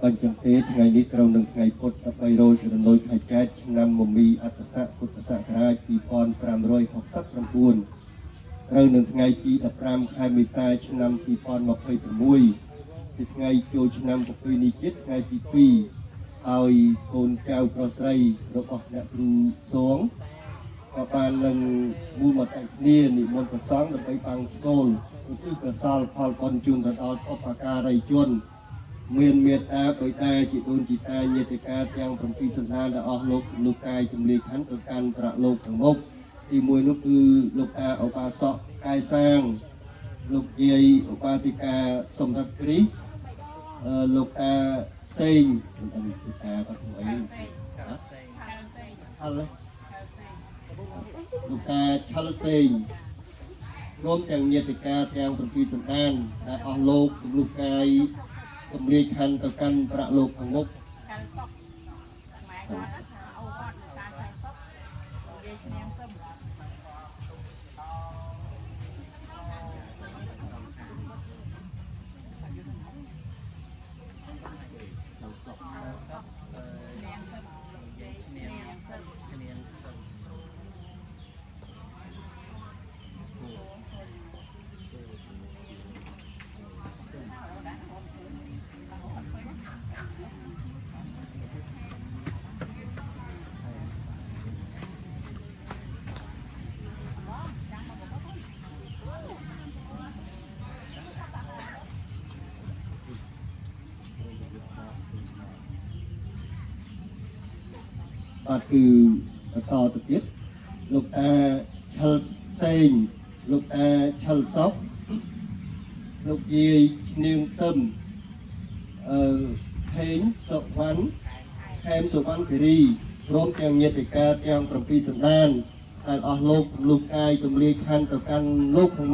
បញ្ចឹងទេថ្ងៃនេះត្រូវនឹងថ្ងៃពុទ្ធ300រំលយខែចែកឆ្នាំមមីអត្តស័កពុទ្ធសករាជ2569ត្រូវនឹងថ្ងៃទី15ខែមេសាឆ្នាំ2026ជាថ្ងៃចូលឆ្នាំប្រពៃណីជាតិថ្ងៃទី2ហើយកូនចៅប្រុសស្រីរបស់អ្នកគ្រូសងក៏បាននឹងមូលមតិគ្នានិមន្តព្រះសង្ឃដើម្បីបាំងស្គលឧទ្ទិសកុសលផលបុណ្យជូនទៅដល់បុព្វការីជនមានមេត្តាដោយតែជាដូនជាតាញាតិកាទាំង7សន្តានដែលអស់លោកលោកកាយជំនឿខណ្ឌទៅកាន់ប្រាក់លោកខាងមុខទី1នោះគឺលោកតាឧបាសកកាយសាងលោកយាយឧបាសិកាសម្រាប់គ្រីលោកតាសេងលោកតាបាត់អីហ៎លោកតាឆលសេងរួមទាំងញាតិកាទាំង7សន្តានដែលអស់លោកលោកកាយជំនឿខណ្ឌទៅកាន់ប្រាក់លោកខាងមុខបាទគឺបន្តទៅទៀតលោកតាឆលសេងលោកតាឆលសុកលោកយាយនាងសឹមហេងសុវណ្ណខេមសុវណ្ណគិរីព្រមទាំងញាតិកាទាំង7សន្តានដែលអស់លោកកាយទម្លាយខណ្ឌទៅកាន់លោក